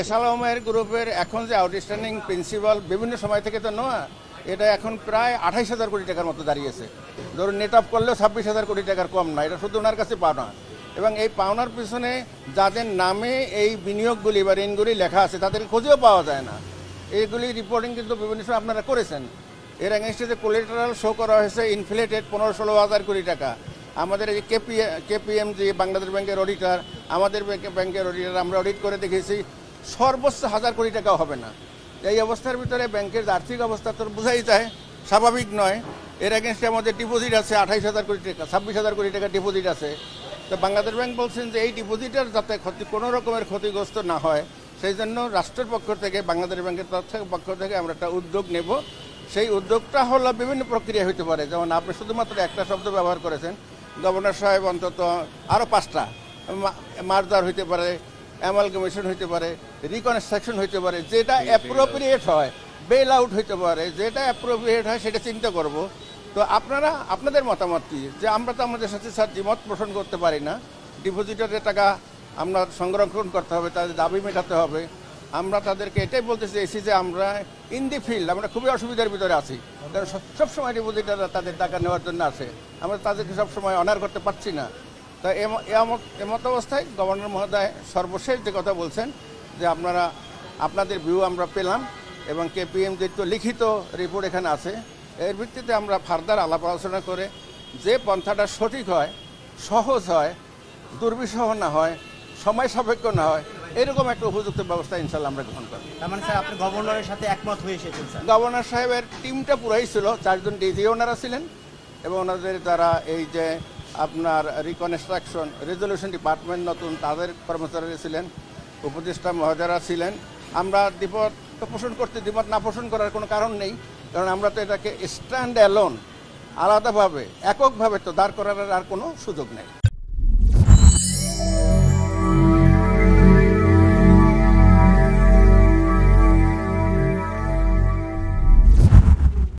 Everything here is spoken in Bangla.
এসালামের গ্রুপের এখন যে আউটস্ট্যান্ডিং প্রিন্সিপাল বিভিন্ন সময় থেকে তো নেওয়া, এটা এখন প্রায় 28,000 কোটি টাকার মতো দাঁড়িয়েছে। ধরুন নেট আপ করলেও 26,000 কোটি টাকার কম না, এটা শুধু ওনার কাছে পাওনা। এবং এই পাওনার পিছনে যাদের নামে এই বিনিয়োগগুলি বা ঋণগুলি লেখা আছে তাদের খোঁজও পাওয়া যায় না। এইগুলি রিপোর্টিং কিন্তু বিভিন্ন সময় আপনারা করেছেন। এর এগেনস্টে যে কোলেটারাল শো করা হয়েছে ইনফ্লেটেড 15-16 হাজার কোটি টাকা। আমাদের এই কেপিএমজি বাংলাদেশ ব্যাংকের অডিটর, আমাদের ব্যাংকের অডিটর, আমরা অডিট করে দেখেছি সর্বোচ্চ 1000 কোটি টাকাও হবে না। এই অবস্থার ভিতরে ব্যাংকের আর্থিক অবস্থা তো বোঝাই যায় স্বাভাবিক নয়। এর এগেনস্টে আমাদের ডিপোজিট আছে 28,000 কোটি টাকা, 26,000 কোটি টাকা ডিপোজিট আছে। তো বাংলাদেশ ব্যাংক বলছেন যে এই ডিপোজিটের যাতে কোনো রকমের ক্ষতিগ্রস্ত না হয় সেই জন্য রাষ্ট্রের পক্ষ থেকে বাংলাদেশ ব্যাংকের পক্ষ থেকে আমরা একটা উদ্যোগ নেব। সেই উদ্যোগটা হলো বিভিন্ন প্রক্রিয়া হতে পারে, যেমন আপনি শুধুমাত্র একটা শব্দ ব্যবহার করেছেন, গভর্নর সাহেব অন্তত আরও 5টা মার্জার হইতে পারে, অ্যামালগামেশন হইতে পারে, রিকনস্ট্রাকশন হইতে পারে, যেটা অ্যাপ্রোপ্রিয়েট হয়, বেল আউট হইতে পারে, যেটা অ্যাপ্রোপ্রিয়েট হয় সেটা চিন্তা করব। তো আপনারা আপনাদের মতামত কি? যে আমরা তো আমাদের সাথে স্যার দ্বিমত পোষণ করতে পারি না। ডিপোজিটরের টাকা আমরা সংরক্ষণ করতে হবে, তাদের দাবি মেটাতে হবে। আমরা তাদেরকে এটাই বলতে চাইছি যে আমরা ইন দি ফিল্ড আমরা খুবই অসুবিধার ভিতরে আছি, কারণ সবসময় ডিপোজিটাররা তাদের টাকা নেওয়ার জন্য আসে, আমরা তাদেরকে সবসময় অনার করতে পারছি না। তা এমত অবস্থায় গভর্নর মহোদয় সর্বশেষ যে কথা বলছেন যে আপনাদের ভিউ আমরা পেলাম এবং কেপিএমজির তো লিখিত রিপোর্ট এখানে আছে, এর ভিত্তিতে আমরা ফার্দার আলাপ আলোচনা করে যে পন্থাটা সঠিক হয়, সহজ হয়, দুর্বিষহ না হয়, সময় সাপেক্ষ না হয়, এরকম একটা উপযুক্ত ব্যবস্থা ইনশাল্লাহ আমরা গ্রহণ করি। তার মানে স্যার আপনি গভর্নরের সাথে একমত হয়ে এসেছেন? স্যার গভর্নর সাহেবের টিমটা পুরাই ছিল, 4 জন ডিজি ওনারা ছিলেন এবং ওনাদের দ্বারা এই যে আপনার রিকনস্ট্রাকশন রেজলিউশন ডিপার্টমেন্ট নতুন তাদের কর্মচারী ছিলেন, উপদেষ্টা মহোদয়রা ছিলেন। আমরা দ্বিমত পোষণ করতে, দ্বিমত না পোষণ করার কোনো কারণ নেই, কারণ আমরা তো এটাকে স্ট্যান্ড অ্যালোন আলাদাভাবে এককভাবে তো দাঁড় করার আর কোনো সুযোগ নেই।